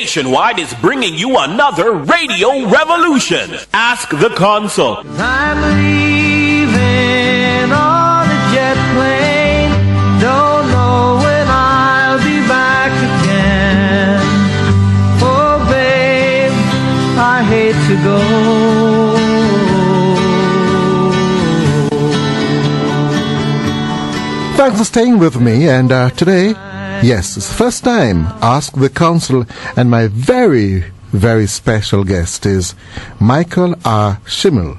nationwide is bringing you another radio revolution. Ask the Consul. I'm leaving on a jet plane. Don't know when I'll be back again. Oh, babe, I hate to go. Thanks for staying with me, and today, yes, it's the first time, Ask the Consul, and my very, very special guest is Michael R. Schimmel,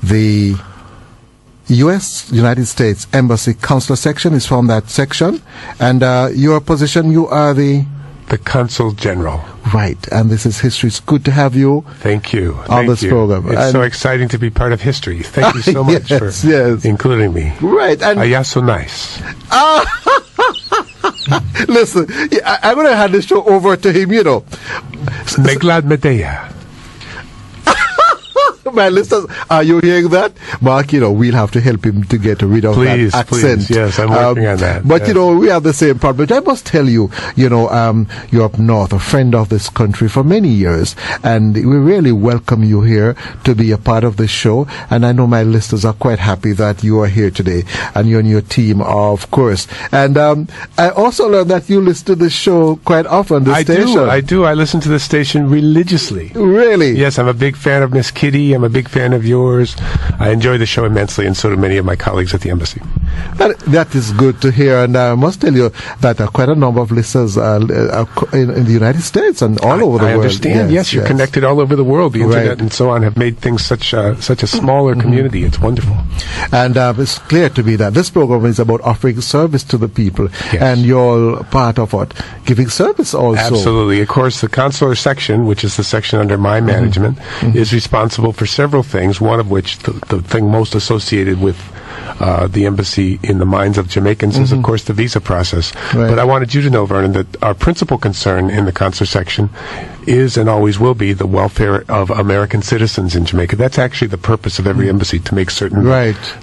the United States Embassy Consular Section is from that section, and your position, you are the Consul General. Right, and this is history. It's good to have you. Thank you. On this program. It's so exciting to be part of history. Thank you so much for including me. Right. And yeah, so nice. Listen, I'm going to hand this show over to him, you know. Meglad Medea. My listeners, are you hearing that? Mark, you know, we'll have to help him to get rid of that accent. Please, yes, I'm working on that. But, yes. You know, we have the same problem. But I must tell you, you know, you're up north, a friend of this country for many years, and we really welcome you here to be a part of the show. And I know my listeners are quite happy that you are here today, and you and your team, of course. And I also learned that you listen to the show quite often, the station. I do. I listen to the station religiously. Really? Yes, I'm a big fan of Miss Kitty. I'm a big fan of yours. I enjoy the show immensely, and so do many of my colleagues at the embassy. That is good to hear, and I must tell you that quite a number of listeners in the United States and all over the world. I understand. Yes, you're connected all over the world. The internet and so on have made things such a smaller community. It's wonderful. And it's clear to me that this program is about offering service to the people, and you're part of what? Giving service also. Absolutely. Of course, the consular section, which is the section under my management, is responsible for several things, one of which, the thing most associated with the embassy in the minds of Jamaicans is, of course, the visa process. Right. But I wanted you to know, Vernon, that our principal concern in the consular section is and always will be the welfare of American citizens in Jamaica. That's actually the purpose of every embassy, to make certain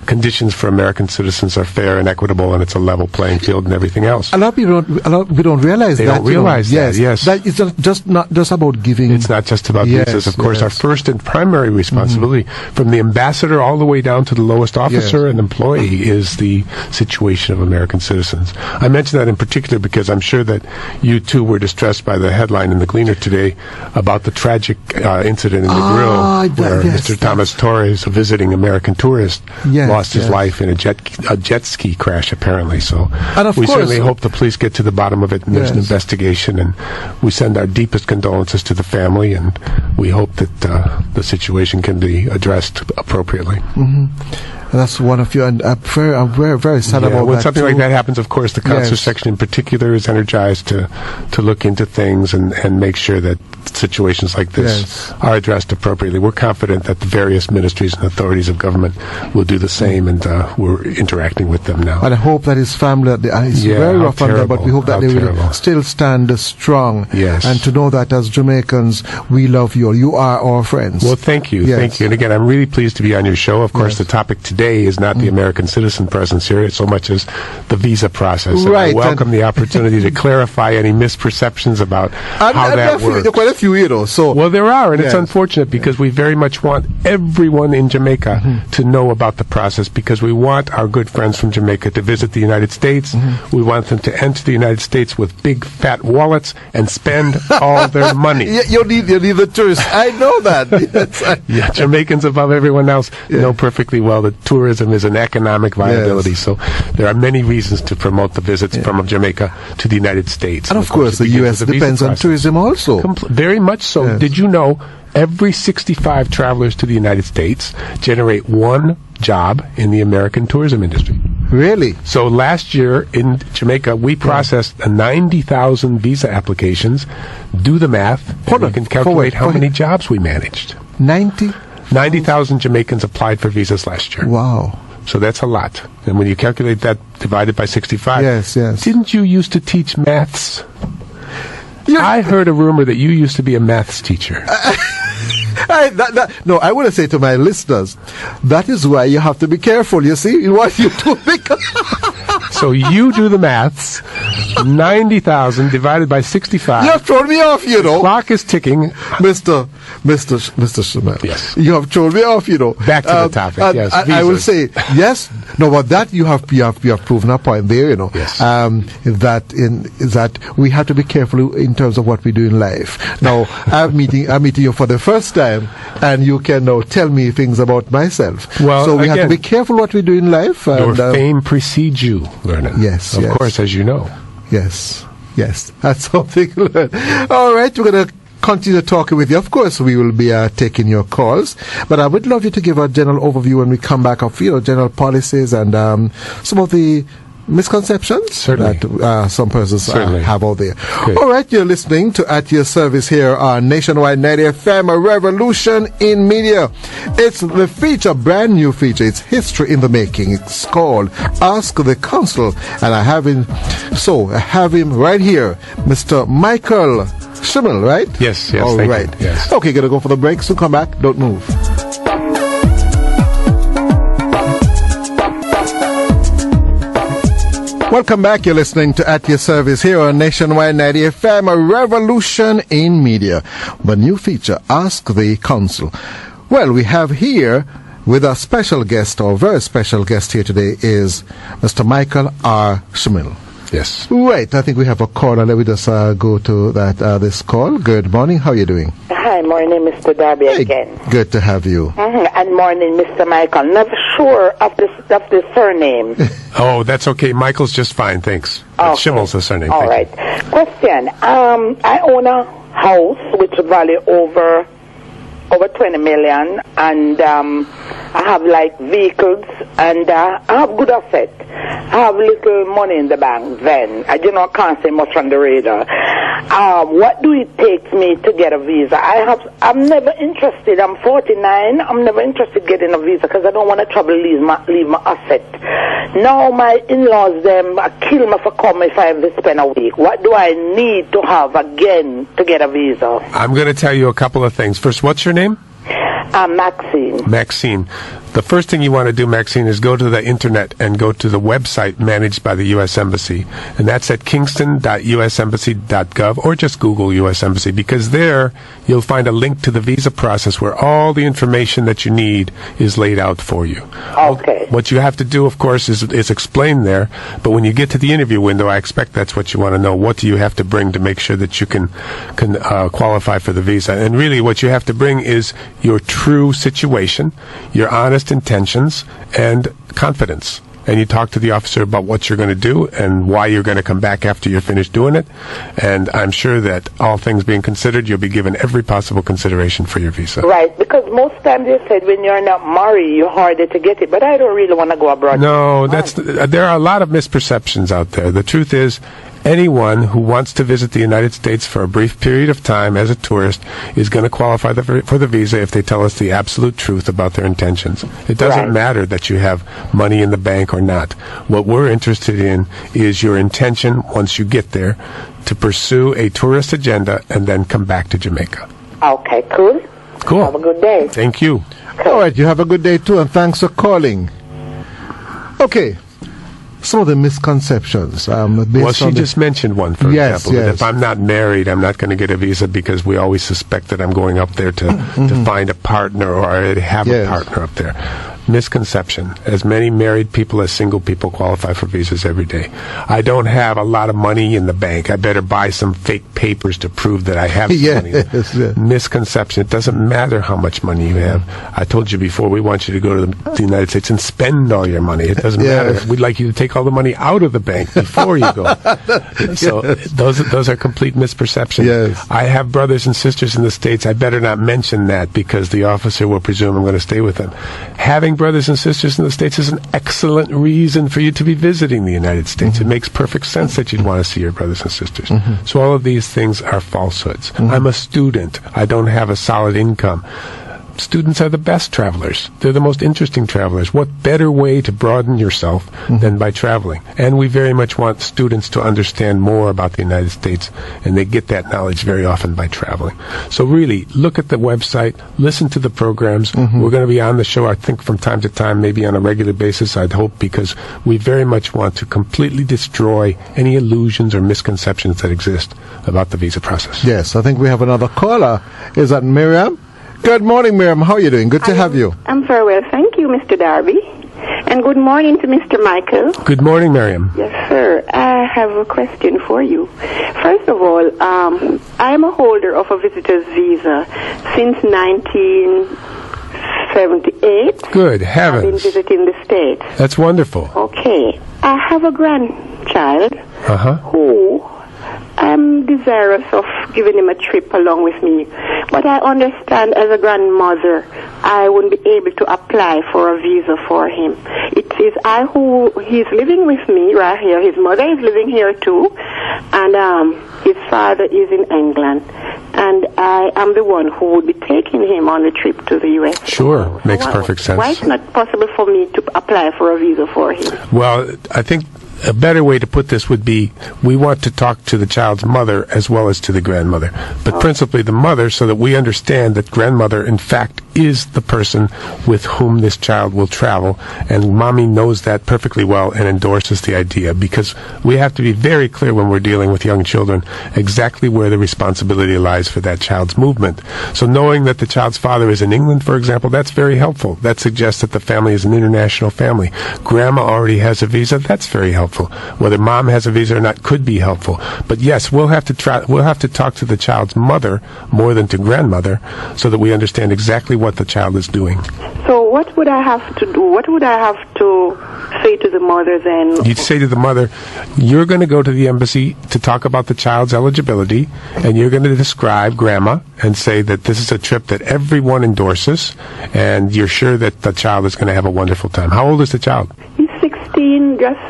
conditions for American citizens are fair and equitable, and it's a level playing field and everything else. A lot of people don't realize that. They don't realize that, yes. That it's not just about giving. It's not just about visas. Of course, our first and primary responsibility, from the ambassador all the way down to the lowest officer and employee, is the situation of American citizens. I mention that in particular because I'm sure that you too were distressed by the headline in the Gleaner today about the tragic incident in Negril where Mr. Thomas Torres, a visiting American tourist, lost his life in a jet ski crash, apparently. So we certainly hope the police get to the bottom of it, and there's an investigation, and we send our deepest condolences to the family, and we hope that the situation can be addressed appropriately. That's one of you, and I'm very sad about when that. Something like that happens, of course, the consular section in particular is energized to look into things and make sure that situations like this are addressed appropriately. We're confident that the various ministries and authorities of government will do the same, and we're interacting with them now. And I hope that his family, it's very rough on them, but we hope that they will still stand strong. Yes. And to know that as Jamaicans, we love you all. You are our friends. Well, thank you. Thank you. And again, I'm really pleased to be on your show. Of course, the topic today is not the American citizen presence here, so much as the visa process. And I welcome the opportunity to clarify any misperceptions about how that works. There are quite a few, you know. Well, there are, and it's unfortunate because we very much want everyone in Jamaica to know about the process, because we want our good friends from Jamaica to visit the United States. We want them to enter the United States with big, fat wallets and spend all their money. You need the tourists. I know that. Jamaicans above everyone else know perfectly well that tourism is an economic viability. So there are many reasons to promote the visits from Jamaica to the United States. And of course, the U.S. depends on tourism also. Very much so. Yes. Did you know every 65 travelers to the United States generate one job in the American tourism industry? Really? So last year in Jamaica, we processed 90,000 visa applications. Do the math. You can calculate how many jobs we managed. 90,000 Jamaicans applied for visas last year. Wow. So that's a lot. And when you calculate that divided by 65, didn't you used to teach maths? I heard a rumor that you used to be a maths teacher. No, I want to say to my listeners, that is why you have to be careful, you see, in what you do. So you do the maths, 90,000 divided by 65. You have thrown me off, you know. Clock is ticking. Mr. Shamel. Yes. You have thrown me off, you know. Back to the topic, yes. I will say, yes. No, but that you have proven a point there, you know. Yes. That we have to be careful in terms of what we do in life. Now, I'm meeting you for the first time, and you can now tell me things about myself. Well, so we have to be careful what we do in life. Your fame precedes you, Vernon. Yes. Of course, as you know. Yes. That's something to learn. All right, we're going to continue talking with you. Of course, we will be taking your calls, but I would love you to give a general overview when we come back of general policies and some of the misconceptions that some persons have out there. Good. All right, you're listening to At Your Service here on Nationwide 90 FM, a revolution in media. It's the feature, brand new feature. It's history in the making. It's called Ask the Consul, and I have him right here, Mr. Michael Schimmel, right? Yes. All thank right. you. Yes. Okay, gonna go for the break. So come back. Don't move. Welcome back. You're listening to At Your Service here on Nationwide 90 FM, a revolution in media. The new feature, Ask the Consul. Well, we have here with a special guest, or very special guest here today, is Mr. Michael R. Schimmel. Yes. Right. I think we have a caller. Let me just go to this call. Good morning. How are you doing? Hi, morning, Mr. Darby again. Good to have you. And morning, Mr. Michael. Never sure of the surname. Oh, that's okay. Michael's just fine, thanks. Okay. Schimmel's the surname. All right. Question. I own a house which value over 20 million, and I have like vehicles, and I have good asset. I have little money in the bank then. I can't say much on the radar. What do it take me to get a visa? I'm never interested. I'm 49. I'm never interested in getting a visa because I don't want to trouble leave my asset. Now my in-laws, them kill me for coming if I have to spend a week. What do I need to have again to get a visa? I'm going to tell you a couple of things. First, what's your name? Maxine. Maxine. The first thing you want to do, Maxine, is go to the internet and go to the website managed by the U.S. Embassy. And that's at kingston.usembassy.gov, or just Google U.S. Embassy, because there you'll find a link to the visa process where all the information that you need is laid out for you. Okay. What you have to do, of course, is explain there. But when you get to the interview window, I expect that's what you want to know. What do you have to bring to make sure that you can qualify for the visa? And really what you have to bring is your true situation, your honest intentions, and confidence. And you talk to the officer about what you're going to do and why you're going to come back after you're finished doing it. And I'm sure that all things being considered, you'll be given every possible consideration for your visa. Right, because most times they said when you're not married, you're harder to get it. But I don't really want to go abroad. No, there are a lot of misperceptions out there. The truth is, anyone who wants to visit the United States for a brief period of time as a tourist is going to qualify for the visa if they tell us the absolute truth about their intentions. It doesn't matter that you have money in the bank or not. What we're interested in is your intention once you get there to pursue a tourist agenda and then come back to Jamaica. Okay, cool. Cool. Have a good day. Thank you. All right, you have a good day too, and thanks for calling. Okay. Some of the misconceptions. Well, she just mentioned one, for example. Yes. That if I'm not married, I'm not going to get a visa because we always suspect that I'm going up there to find a partner, or I already have a partner up there. Misconception. As many married people as single people qualify for visas every day. I don't have a lot of money in the bank. I better buy some fake papers to prove that I have some money. Misconception. It doesn't matter how much money you have. I told you before, we want you to go to the United States and spend all your money. It doesn't matter. We'd like you to take all the money out of the bank before you go. So those are complete misperceptions. Yes. I have brothers and sisters in the States. I better not mention that because the officer will presume I'm going to stay with them. Having brothers and sisters in the States is an excellent reason for you to be visiting the United States. It makes perfect sense that you'd want to see your brothers and sisters. So all of these things are falsehoods. I'm a student. I don't have a solid income. students are the best travelers. They're the most interesting travelers. What better way to broaden yourself than by traveling? And we very much want students to understand more about the United States, and they get that knowledge very often by traveling. So really, look at the website, listen to the programs. We're going to be on the show, I think, from time to time, maybe on a regular basis, I'd hope, because we very much want to completely destroy any illusions or misconceptions that exist about the visa process. Yes, I think we have another caller. Is that Miriam? Good morning, Miriam. How are you doing? Good to have you. I'm very well. Thank you, Mr. Darby. And good morning to Mr. Michael. Good morning, Miriam. Yes, sir. I have a question for you. First of all, I'm a holder of a visitor's visa since 1978. Good heavens. I've been visiting the States. That's wonderful. Okay. I have a grandchild who I'm desirous of giving him a trip along with me. But I understand as a grandmother, I wouldn't be able to apply for a visa for him. It is he's living with me right here. His mother is living here too. And his father is in England. And I am the one who would be taking him on a trip to the U.S. Sure, makes perfect sense. Why is it not possible for me to apply for a visa for him? Well, I think a better way to put this would be, we want to talk to the child's mother as well as to the grandmother, but principally the mother, so that we understand that grandmother in fact is the person with whom this child will travel, and mommy knows that perfectly well and endorses the idea, because we have to be very clear when we're dealing with young children exactly where the responsibility lies for that child's movement. So knowing that the child's father is in England, for example, that's very helpful. That suggests that the family is an international family. Grandma already has a visa, that's very helpful. Whether mom has a visa or not could be helpful. But yes, we'll have to talk to the child's mother more than to grandmother, so that we understand exactly what the child is doing. So what would I have to do? What would I have to say to the mother then? You'd say to the mother, you're going to go to the embassy to talk about the child's eligibility, and you're going to describe grandma and say that this is a trip that everyone endorses, and you're sure that the child is going to have a wonderful time. How old is the child? He's 16, just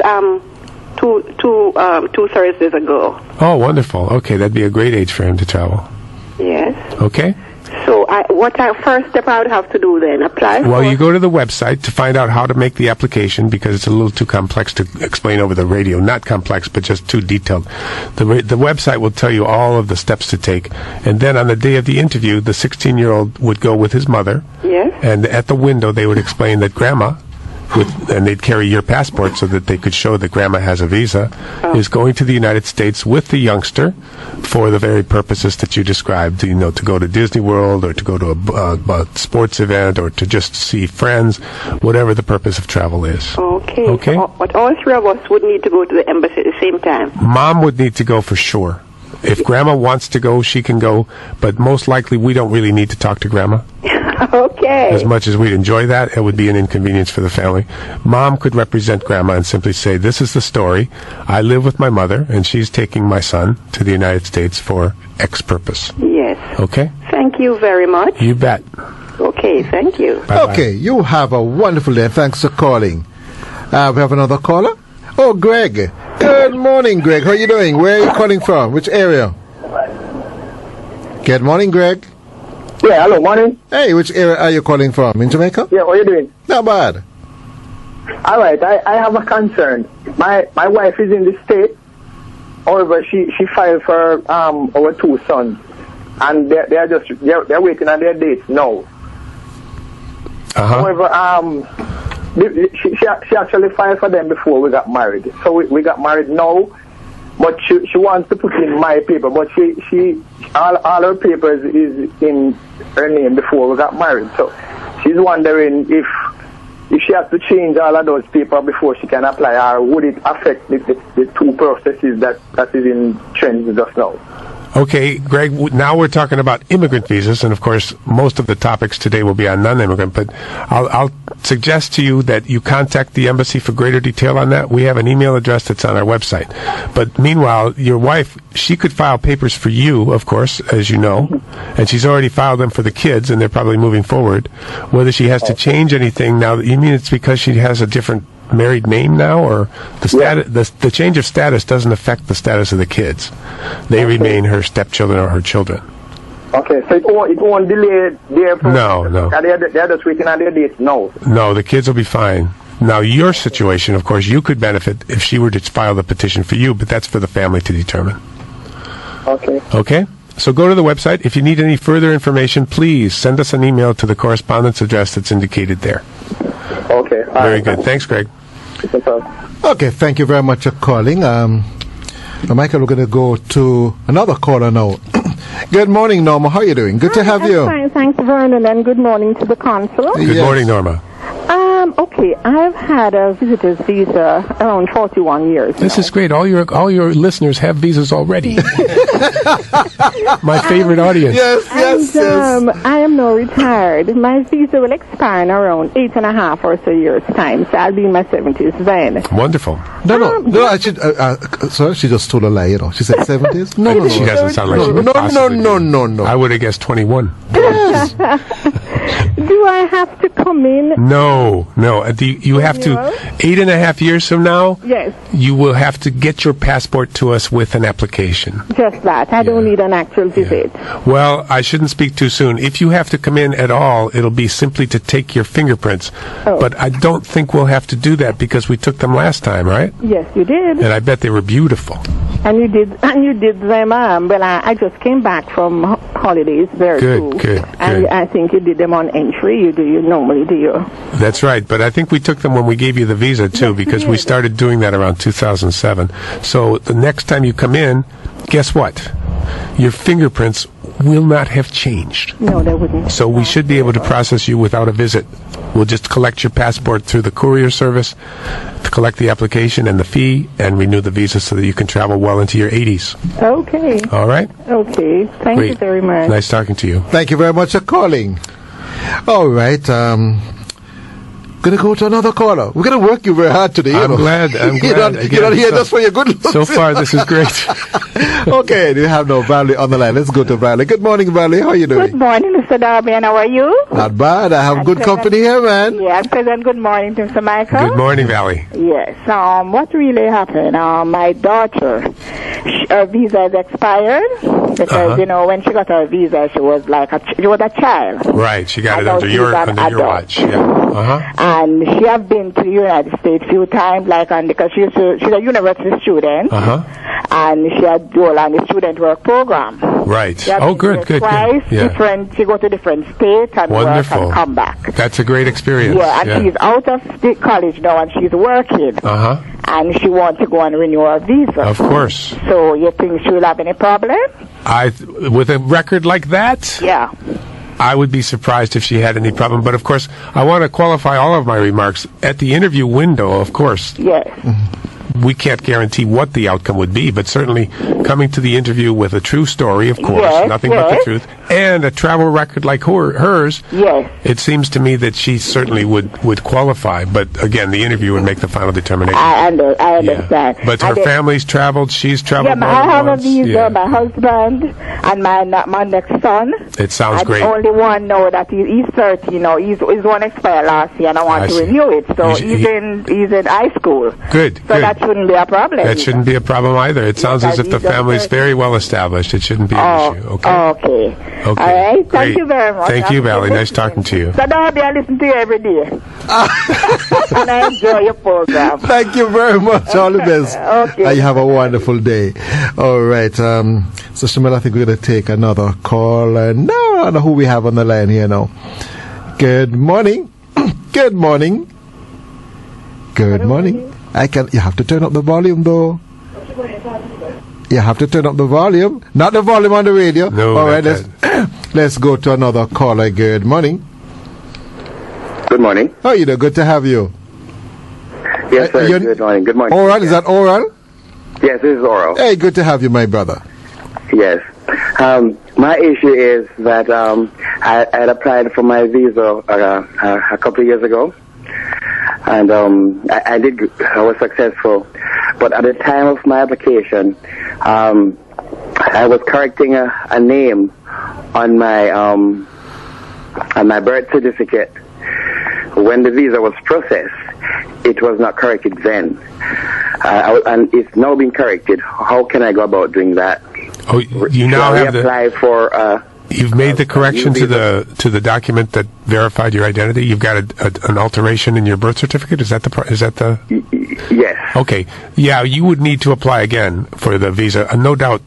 two Thursdays ago. Oh, wonderful. Okay, that'd be a great age for him to travel. Yes. Okay. So first step I would have to do then? Apply for? Well, you go to the website to find out how to make the application, because it's a little too complex to explain over the radio. Not complex, but just too detailed. The website will tell you all of the steps to take. And then on the day of the interview, the 16-year-old would go with his mother. Yes. And at the window, they would explain that grandma, and they'd carry your passport so that they could show that grandma has a visa, is going to the United States with the youngster for the very purposes that you described, to go to Disney World, or to go to a sports event, or to just see friends, whatever the purpose of travel is. Okay. Okay? But all three of us would need to go to the embassy at the same time. Mom would need to go for sure. If grandma wants to go, she can go, but most likely we don't really need to talk to grandma. Okay. As much as we'd enjoy that, it would be an inconvenience for the family. Mom could represent grandma and simply say, this is the story. I live with my mother, and she's taking my son to the United States for X purpose. Yes. Okay? Thank you very much. You bet. Okay, thank you. Bye-bye. Okay, you have a wonderful day. Thanks for calling. We have another caller. Oh, Greg. Good morning, Greg. How are you doing? Where are you calling from? Which area? Good morning, Greg. Yeah, hello, morning. Hey, which area are you calling from? In Jamaica? Yeah, what are you doing? Not bad. All right, I have a concern. My wife is in the state. However, she filed for our two sons, and they're waiting on their dates now. However, she actually filed for them before we got married. So we got married now, but she wants to put in my paper, but she all her papers is in her name before we got married. So she's wondering if she has to change all of those papers before she can apply, or would it affect the two processes that is in trend just now? Okay, Greg, now we're talking about immigrant visas, and of course, most of the topics today will be on non-immigrant, but I'll suggest to you that you contact the embassy for greater detail on that. We have an email address that's on our website. But meanwhile, your wife, she could file papers for you, of course, as you know, and she's already filed them for the kids, and they're probably moving forward. Whether she has to change anything now, you mean it's because she has a different married name now, or the change of status doesn't affect the status of the kids? They remain her stepchildren or her children. Okay, so it won't delay their process. No. They're just waiting on their date now. No, the kids will be fine. Now, your situation, of course, you could benefit if she were to file the petition for you, but that's for the family to determine. Okay. Okay? So go to the website. If you need any further information, please send us an email to the correspondence address that's indicated there. Okay. Very good. Thanks, Greg. Okay, thank you very much for calling. Michael, we're going to go to another caller now. Good morning, Norma. How are you doing? Good to have you. Fine, thanks, Vernon, and good morning to the consul. Good morning, Norma. Okay, I've had a visitor's visa around 41 years. This is great. All your listeners have visas already. My favorite audience. Yes. I am now retired. My visa will expire in around 8.5 or so years' time, so I'll be in my 70s then. Wonderful. No, I should, sorry, she just told a lie, She said 70s? No. She doesn't sound like she would possibly be. I would have guessed 21. Yes. Do I have to come in? No. You have to, 8.5 years from now, yes, you will have to get your passport to us with an application. Just that. I don't need an actual visit. Well, I shouldn't speak too soon. If you have to come in at all, it'll be simply to take your fingerprints. Oh. But I don't think we'll have to do that because we took them last time, right? Yes, you did. And I bet they were beautiful. And you did them. Well, I just came back from holidays there too. Good. And I think you did them on entry. You normally do. That's right. But I think we took them when we gave you the visa too, because we started doing that around 2007. So the next time you come in, guess what? Your fingerprints will not have changed. No, they wouldn't. So we should be able to process you without a visit. We'll just collect your passport through the courier service to collect the application and the fee and renew the visa so that you can travel well into your 80s. Okay. All right? Okay. Thank you very much. Nice talking to you. Thank you very much for calling. All right. Going to go to another caller. We're going to work you very hard today. I'm glad. You're not here just for your good looks. So far, this is great. Okay, we have no Valley on the line. Let's go to Valley. Good morning, Valley. How are you doing? Good morning, Mr. Darby, and how are you? Not bad. I have good company here, man. Yes, and good morning to Mr. Michael. Good morning, Valley. Yes. What really happened? My daughter, her visa is expired because when she got her visa, she was a child. Right. She got it under your watch. Yeah. And she have been to the United States a few times, because she's a university student. And she had dual on the student work program. Right. Good. Twice, different. She go to different states and work and come back. That's a great experience. Yeah, and she's out of state college now and she's working. And she wants to go and renew her visa. Of course. So you think she will have any problem? With a record like that? Yeah. I would be surprised if she had any problem. But, of course, I want to qualify all of my remarks. At the interview window, of course. Yes. We can't guarantee what the outcome would be, but certainly coming to the interview with a true story, of course, nothing but the truth, and a travel record like hers, it seems to me that she certainly would qualify. But again, the interview would make the final determination. I understand. But her family's traveled, she's traveled more I have than once. A visa, my husband, and my next son. It sounds great. Only one know that he's 30, his one expired last year, and I want to renew it. So he's in high school. Good. So that shouldn't be a problem. That shouldn't be a problem either. It sounds as if the family's very well established. It shouldn't be an issue. Okay. Okay. All right. Thank you very much. Thank you, Valley. Nice talking to you. So Darby, I listen to you every day. And I enjoy your program. Thank you very much. All the best. Okay. And you have a wonderful day. All right. So Shamil, I think we're going to take another call. No, I don't know who we have on the line here now. Good morning. Good morning. Good morning. You have to turn up the volume, though. You have to turn up the volume. Not the volume on the radio. No. All right, let's go to another caller. Good morning. Good morning. How are you doing? Good to have you. Yes, sir. Good morning. Good morning. Oral? Is that Oral? Yes, this is Oral. Hey, good to have you, my brother. Yes. My issue is that I had applied for my visa a couple of years ago. And I was successful. But at the time of my application, I was correcting a name on my birth certificate. When the visa was processed, it was not corrected then. And it's now been corrected. How can I go about doing that? Oh, you now have apply for You've made the correction to the document that verified your identity. You've got an alteration in your birth certificate. Is that the? Yes. Okay. Yeah, you would need to apply again for the visa. No doubt.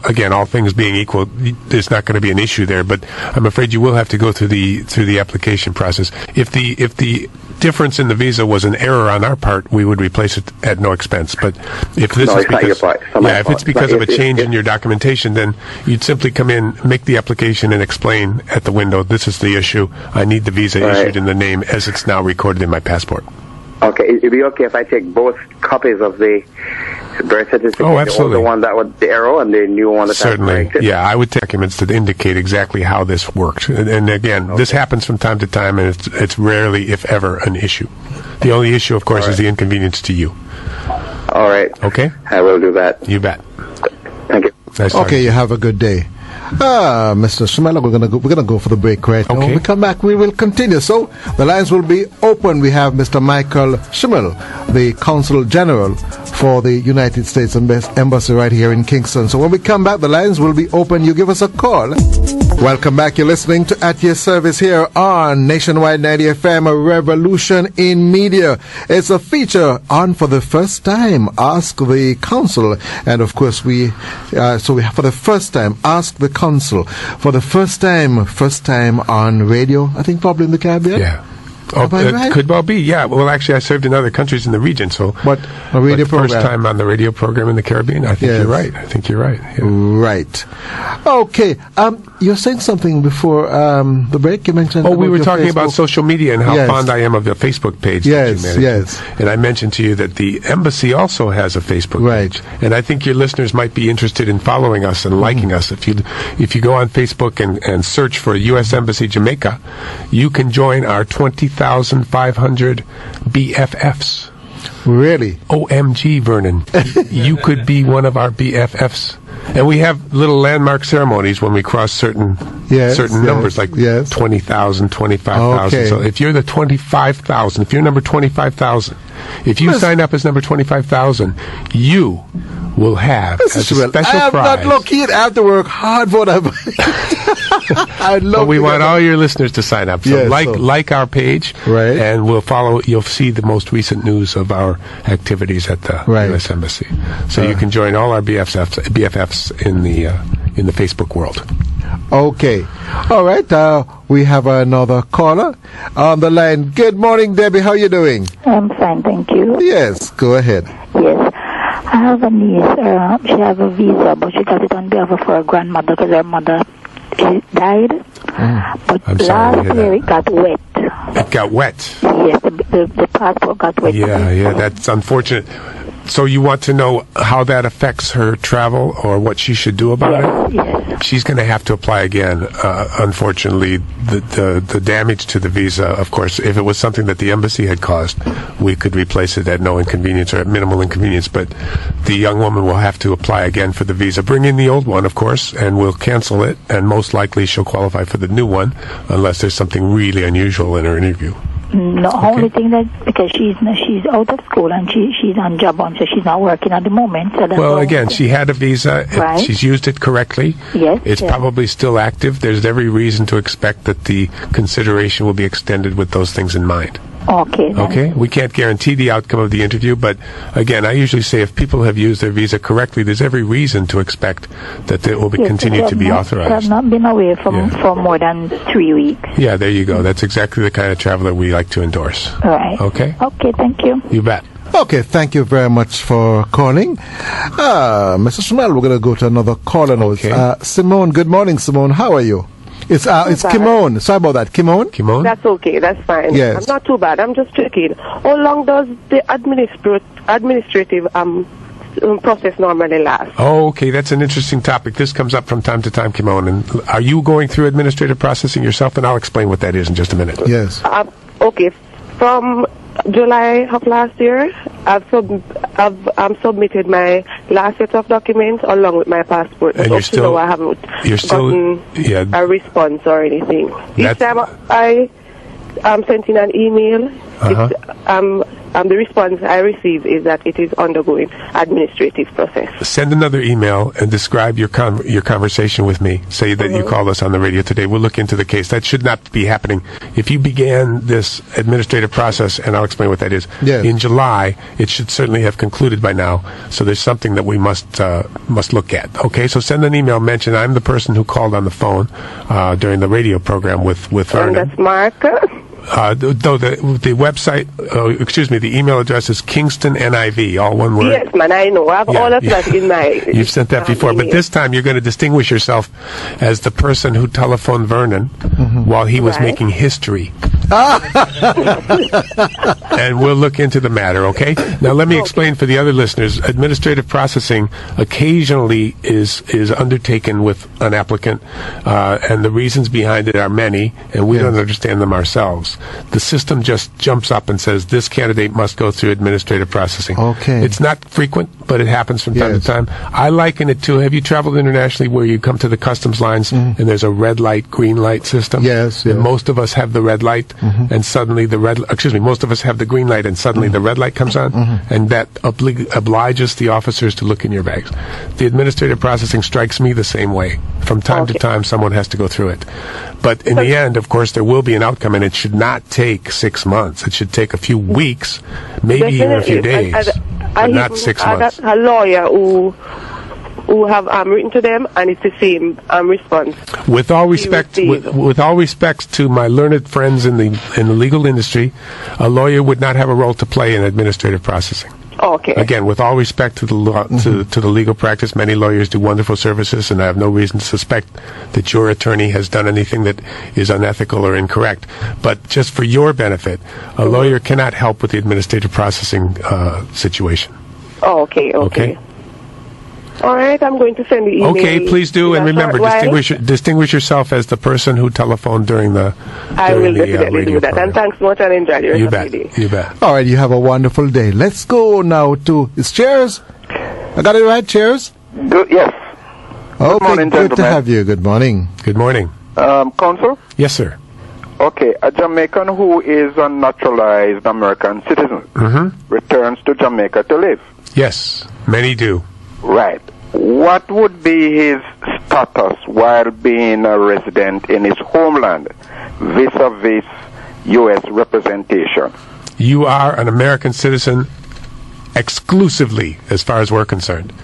Again, all things being equal, there's not going to be an issue there. But I'm afraid you will have to go through the application process. If the difference in the visa was an error on our part, we would replace it at no expense. But if this is because if it's because of a change in your documentation, then you'd simply come in, make the application, and explain at the window, this is the issue. I need the visa issued in the name as it's now recorded in my passport. Okay, it'd be okay if I take both copies of the birth certificate. Oh, absolutely. The one that was the error and the new one that certainly. Yeah, I would take documents that indicate exactly how this worked. And again, this happens from time to time, and it's rarely, if ever, an issue. The only issue, of course, is the inconvenience to you. All right. Okay. I will do that. You bet. Thank you. Nice okay, you have a good day. Mr. Shimela, we're gonna go for the break right now. When we come back, we will continue. So the lines will be open. We have Mr. Michael Schimmel, the Consul General for the United States Embassy right here in Kingston. So when we come back, the lines will be open. You give us a call. Welcome back. You're listening to At Your Service here on Nationwide 90 FM, a revolution in media. It's a feature on for the first time. Ask the Consul, and of course we have for the first time Ask the Consul for the first time on radio. I think probably in the Caribbean. Yeah. Oh, it could well be, yeah. Well, actually, I served in other countries in the region, so. But a radio program. First time on the radio program in the Caribbean. I think you're right. Yeah. Right. Okay. You're saying something before the break. You mentioned. Oh, we were talking about social media and how fond I am of the Facebook page. Yes. And I mentioned to you that the embassy also has a Facebook page, and I think your listeners might be interested in following us and liking us. If you go on Facebook and search for U.S. Embassy Jamaica, you can join our 20,500 BFFs. Really? OMG, Vernon. You could be one of our BFFs. And we have little landmark ceremonies when we cross certain numbers, like 20,000, 25,000. Okay. So if you're the 25,000, if you're number 25,000, if you sign up as number 25,000, you will have as a special prize. I am not lucky. I have to work hard for that. But we want all your listeners to sign up. So like our page, and we'll follow. You'll see the most recent news of our activities at the U.S. Embassy. So you can join all our BFFs in the Facebook world. Okay. All right. We have another caller on the line. Good morning, Debbie. How are you doing? I'm fine, thank you. Yes, go ahead. Yes. I have a niece. She has a visa, but she got it on behalf of her grandmother because her mother died. But last year it got wet. It got wet? Yes, the passport got wet. Yeah, that's unfortunate. So you want to know how that affects her travel or what she should do about it? Yes. She's going to have to apply again. Unfortunately, the damage to the visa, of course, if it was something that the embassy had caused, we could replace it at no inconvenience or at minimal inconvenience. But the young woman will have to apply again for the visa. Bring in the old one, of course, and we'll cancel it. And most likely she'll qualify for the new one unless there's something really unusual in her interview. The only thing that because she's out of school and she's on job hunt, so she's not working at the moment. So well, again, she had a visa. Right. She's used it correctly. Yes. It's probably still active. There's every reason to expect that the consideration will be extended with those things in mind. Okay. Then. Okay. We can't guarantee the outcome of the interview, but again, I usually say if people have used their visa correctly, there's every reason to expect that it will be continued to be authorized. She has not been away for more than 3 weeks. Yeah, there you go. That's exactly the kind of traveler we like to endorse. Right. Okay. Okay. Thank you. You bet. Okay, thank you very much for calling. Mr. Shmuel, we're going to go to another caller now. Okay. Simone, good morning, Simone. How are you? It's Kimon. Sorry about that. Kimon? That's okay. That's fine. Yes. I'm not too bad. I'm just checking. How long does the administrative process normally last? Oh, okay. That's an interesting topic. This comes up from time to time, Kimon. And are you going through administrative processing yourself? And I'll explain what that is in just a minute. Yes. Okay. From July of last year, I've submitted my last set of documents along with my passport. And I haven't gotten a response or anything. Each time I sent in an email, the response I received is that it is undergoing administrative process. Send another email and describe your conversation with me. Say that you called us on the radio today. We'll look into the case. That should not be happening. If you began this administrative process, and I'll explain what that is, in July, it should certainly have concluded by now. So there's something that we must look at. Okay, so send an email. Mention I'm the person who called on the phone during the radio program with Vernon. And that's Mark. The website, the email address is Kingston NIV, all one word. Yes, man, I know. I have all of that in my... You've sent that before, but this time you're going to distinguish yourself as the person who telephoned Vernon while he was making history. And we'll look into the matter, okay? Now let me explain for the other listeners. Administrative processing occasionally is undertaken with an applicant, and the reasons behind it are many, and we don't understand them ourselves. The system just jumps up and says this candidate must go through administrative processing. Okay. It's not frequent, but it happens from time to time. I liken it to, have you traveled internationally where you come to the customs lines and there's a red light, green light system? Yes. And most of us have the red light and suddenly most of us have the green light and suddenly the red light comes on and that obliges the officers to look in your bags. The administrative processing strikes me the same way. From time to time, someone has to go through it. But in the end, of course, there will be an outcome, and it should not take 6 months. It should take a few weeks, maybe even a few days, but not 6 months. I got a lawyer who have written to them, and it's the same response. With all respect, with all respect to my learned friends in the legal industry, a lawyer would not have a role to play in administrative processing. Okay. Again, with all respect to the law, to the legal practice, many lawyers do wonderful services, and I have no reason to suspect that your attorney has done anything that is unethical or incorrect. But just for your benefit, a lawyer cannot help with the administrative processing situation. Oh, okay. All right, I'm going to send the email. Okay, please do, and remember, distinguish yourself as the person who telephoned during the I will definitely do that, program. and thanks so much, and enjoy the rest of the day. You bet. All right, you have a wonderful day. Let's go now to... It's Cheers. I got it right, Cheers? Good, yes. Okay, morning, good to gentlemen. have you. Good morning. Good morning. Consul? Yes, sir. Okay, a Jamaican who is a naturalized American citizen returns to Jamaica to live. Yes, many do. Right. What would be his status while being a resident in his homeland vis-a-vis U.S. representation? You are an American citizen exclusively, as far as we're concerned.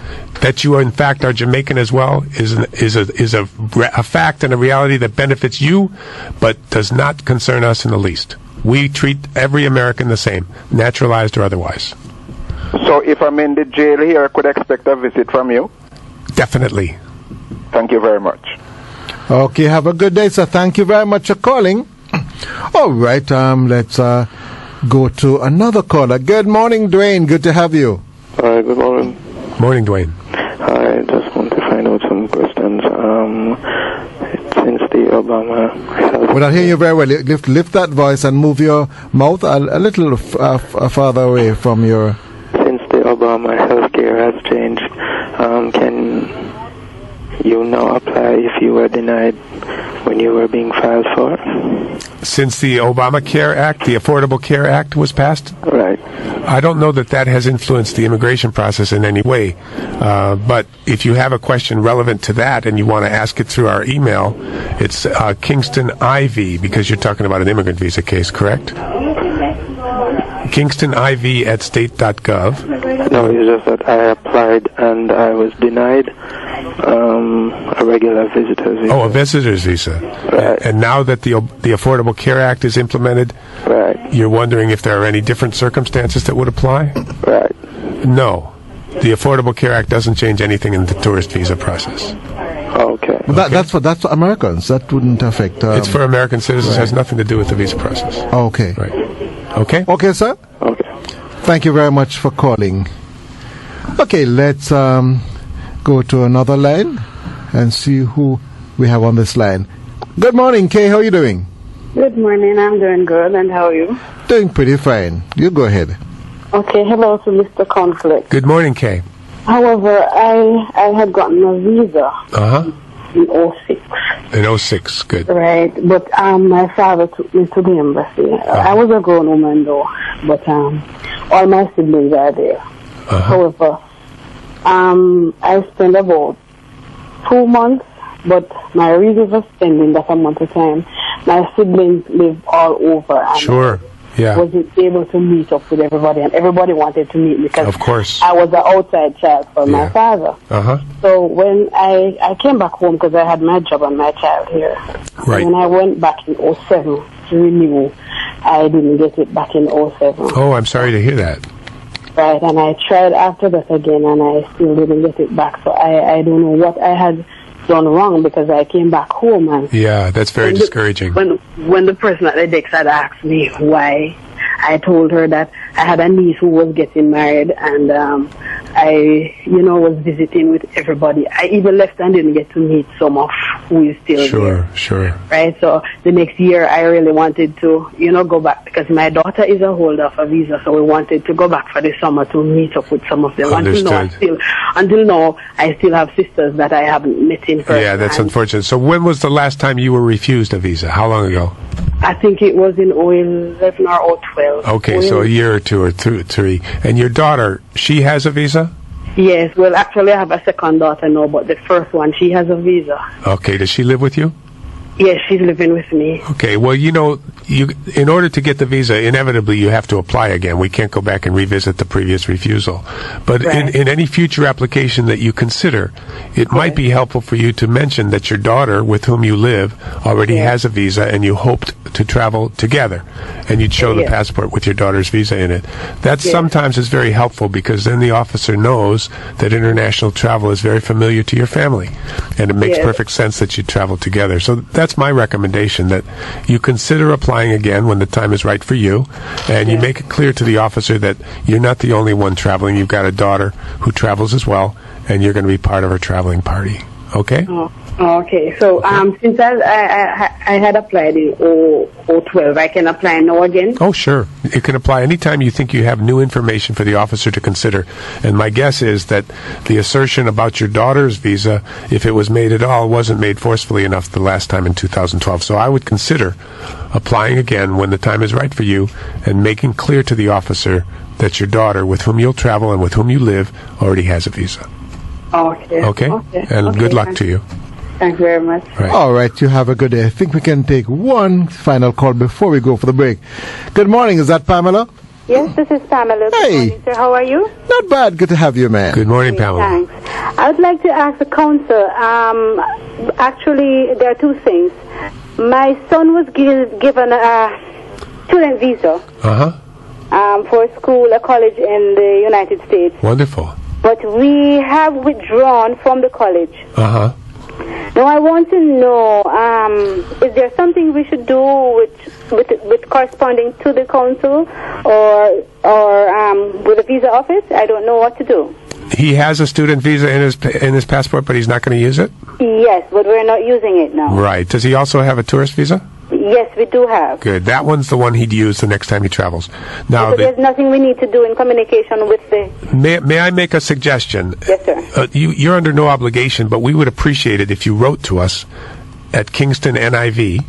That you, in fact, are Jamaican as well is a fact and a reality that benefits you, but does not concern us in the least. We treat every American the same, naturalized or otherwise. So if I'm in the jail here, I could expect a visit from you? Definitely. Thank you very much. Okay, have a good day, sir. Thank you very much for calling. All right, let's go to another caller. Good morning, Dwayne. Good to have you. Hi, good morning. Morning, Dwayne. I just want to find out some questions. Since the Obama health... Well, I hear you very well. Lift that voice and move your mouth a little farther away from your... Obama healthcare has changed. Can you now apply if you were denied when you were being filed for? Since the Obamacare Act, the Affordable Care Act was passed? Right. I don't know that that has influenced the immigration process in any way. But if you have a question relevant to that and you want to ask it through our email, it's Kingston IV, because you're talking about an immigrant visa case, correct? KingstonIV@state.gov. No, it's just that I applied and I was denied a regular visitor's visa. Oh, a visitor's visa. Right. And now that the Affordable Care Act is implemented, right, you're wondering if there are any different circumstances that would apply? Right. No. The Affordable Care Act doesn't change anything in the tourist visa process. Okay. Well, that's for Americans. That wouldn't affect... it's for American citizens. It has nothing to do with the visa process. Okay. Right. Okay? Okay, sir? Okay. Thank you very much for calling. Okay, let's go to another line and see who we have on this line. Good morning, Kay. How are you doing? Good morning. I'm doing good. And how are you? Doing pretty fine. You go ahead. Okay. Hello to Mr. Conflict. Good morning, Kay. However, I had gotten a visa in 06. In 06, good. Right, but my father took me to the embassy. I was a grown woman though, but all my siblings are there. However, I spent about 2 months, but my reason for spending that amount of time, my siblings live all over. And wasn't able to meet up with everybody, and everybody wanted to meet me because of course I was an outside child for my father. So when I came back home, because I had my job and my child here, when I went back in 07 to renew, I didn't get it back in 07. Oh, I'm sorry to hear that. Right, and I tried after that again, and I still didn't get it back. So I don't know what I had done wrong, because I came back home, and that's very discouraging. When the person at the desk had asked me why, I told her that I had a niece who was getting married, and I, was visiting with everybody. I even left and didn't get to meet some of who is still there. Sure. Right, so the next year I really wanted to, go back, because my daughter is a holder of a visa, so we wanted to go back for the summer to meet up with some of them. Until now, I still have sisters that I haven't met in person. Yeah, that's unfortunate. So when was the last time you were refused a visa? How long ago? I think it was in 2011 or 2012. Okay, so a year or two or three. And your daughter, she has a visa? Yes, well, actually I have a second daughter now, but the first one, she has a visa. Okay, does she live with you? Yes, she's living with me. Okay, well, in order to get the visa, inevitably you have to apply again. We can't go back and revisit the previous refusal. But in any future application that you consider, it might be helpful for you to mention that your daughter, with whom you live, already has a visa, and you hoped to travel together. And you'd show the passport with your daughter's visa in it. That sometimes is very helpful, because then the officer knows that international travel is very familiar to your family. And it makes perfect sense that you travel together. So that's my recommendation, that you consider applying again when the time is right for you, and you make it clear to the officer that you're not the only one traveling. You've got a daughter who travels as well, and you're going to be part of her traveling party. Okay? Okay. So since I had applied in 2012, I can apply now again? Oh, sure. You can apply anytime you think you have new information for the officer to consider. And my guess is that the assertion about your daughter's visa, if it was made at all, wasn't made forcefully enough the last time in 2012. So I would consider applying again when the time is right for you, and making clear to the officer that your daughter, with whom you'll travel and with whom you live, already has a visa. Okay? And good luck to you. Thanks very much. All right, you have a good day. I think we can take one final call before we go for the break. Good morning, is that Pamela? Yes, this is Pamela. Good morning, sir. How are you? Not bad. Good to have you, man. Good morning, Pamela. Thanks. I would like to ask the counsel, actually, there are two things. My son was given a student visa for a school, a college in the United States. Wonderful. But we have withdrawn from the college. Now I want to know, is there something we should do with corresponding to the consul or with the visa office? I don't know what to do. He has a student visa in his passport, but he's not going to use it? Yes, but we're not using it now. Right. Does he also have a tourist visa? Yes, we do have. Good. That one's the one he'd use the next time he travels. Now, so there's nothing we need to do in communication with the... May I make a suggestion? Yes, sir. You're under no obligation, but we would appreciate it if you wrote to us at Kingston NIV.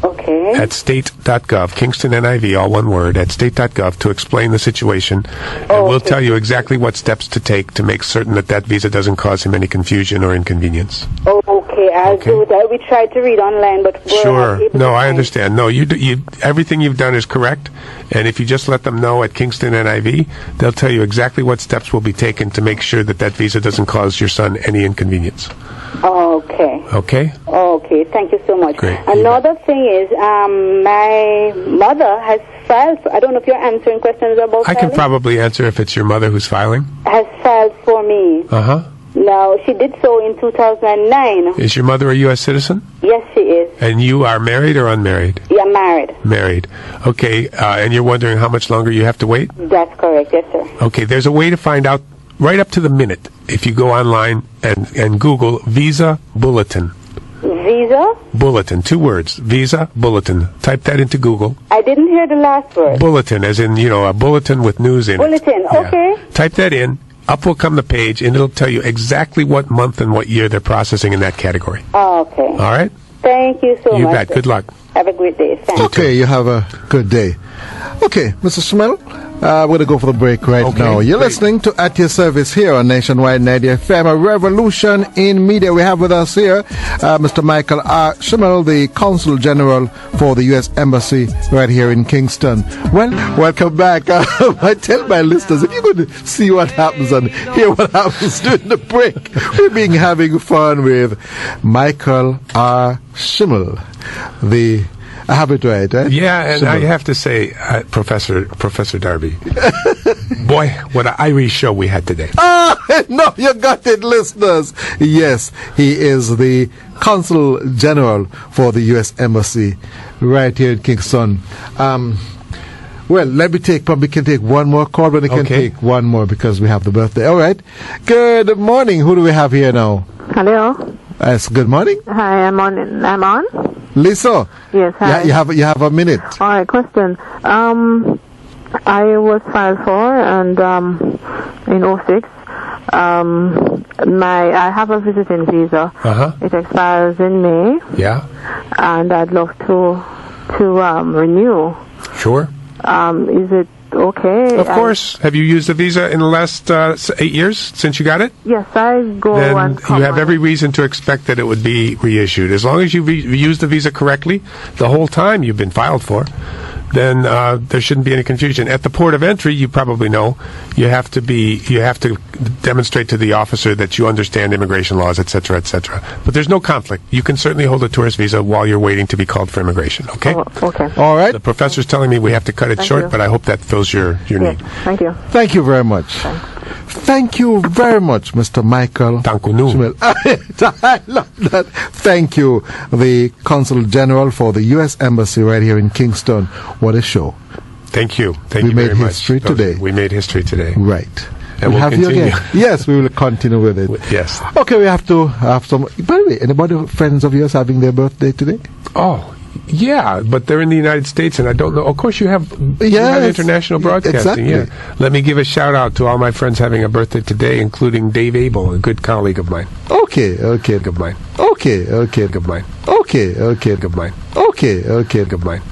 Okay. At state.gov, Kingston NIV, all one word, at state.gov, to explain the situation. And we'll tell you exactly what steps to take to make certain that visa doesn't cause him any confusion or inconvenience. Okay, I'll do that. We tried to read online, but we're not able to I understand. No, everything you've done is correct. And if you just let them know at Kingston NIV, they'll tell you exactly what steps will be taken to make sure that visa doesn't cause your son any inconvenience. Okay. Okay? Okay, thank you so much. Great. Another thing is, my mother has filed, I don't know if you're answering questions about I can probably answer if it's your mother who's filing. Has filed for me. Now, she did so in 2009. Is your mother a U.S. citizen? Yes, she is. And you are married or unmarried? Yeah, married. Married. Okay, and you're wondering how much longer you have to wait? That's correct, yes, sir. Okay, there's a way to find out right up to the minute if you go online and Google Visa Bulletin. Visa? Bulletin, 2 words. Visa Bulletin. Type that into Google. I didn't hear the last word. Bulletin, as in, a bulletin with news in it. Bulletin, okay. Type that in. Up will come the page, and it'll tell you exactly what month and what year they're processing in that category. Okay. All right? Thank you so much. You bet. Good luck. Have a great day. Thanks. Okay, you have a good day. Okay, Mr. Smell, We're going to go for the break right now. You're listening to At Your Service here on Nationwide 90 FM, a revolution in media. We have with us here Mr. Michael R. Schimmel, the Consul General for the U.S. Embassy right here in Kingston. Well, welcome back. I tell my listeners, if you're going to see what happens and hear what happens during the break, we've been having fun with Michael R. Schimmel, I have it right, eh? Yeah, and I have to say, Professor Darby, boy, what an Irish show we had today. No, you got it, listeners. Yes, he is the Consul General for the U.S. Embassy right here in Kingston. Well, we can take one more call, but we can take one more because we have the birthday. All right. Good morning. Who do we have here now? Hello. Yes, good morning. Hi, I'm on. Lisa. Yes, hi. You have a minute. All right, question. I was filed for, and in 06, I have a visiting visa. It expires in May. Yeah. And I'd love to renew. Sure. Is it okay? Of course. Have you used the visa in the last 8 years since you got it? Yes, I go then you have every reason to expect that it would be reissued. As long as you've used the visa correctly the whole time you've been filed for, then there shouldn't be any confusion. At the port of entry, you probably know, you have to demonstrate to the officer that you understand immigration laws, etc., etc. But there's no conflict. You can certainly hold a tourist visa while you're waiting to be called for immigration, okay? Okay. All right. The professor's telling me we have to cut it short, but I hope that fills your need. Thank you. Thank you very much. Thank you very much, Mr. Michael. Tankunu. I love that. Thank you, the Consul General for the U.S. Embassy right here in Kingston. What a show. Thank you. Thank you very much. We made history today. We made history today. Right. And we'll have continue. You again. Yes, we will continue with it. Yes. Okay, we have to have some. By the way, anybody friends of yours having their birthday today? Oh, yeah, but they're in the United States, and I don't know. Of course, you have international broadcasting. Exactly. Yeah. Let me give a shout out to all my friends having a birthday today, including Dave Abel, a good colleague of mine. Okay. Of mine. Okay. Of mine. Okay. Of mine. Okay.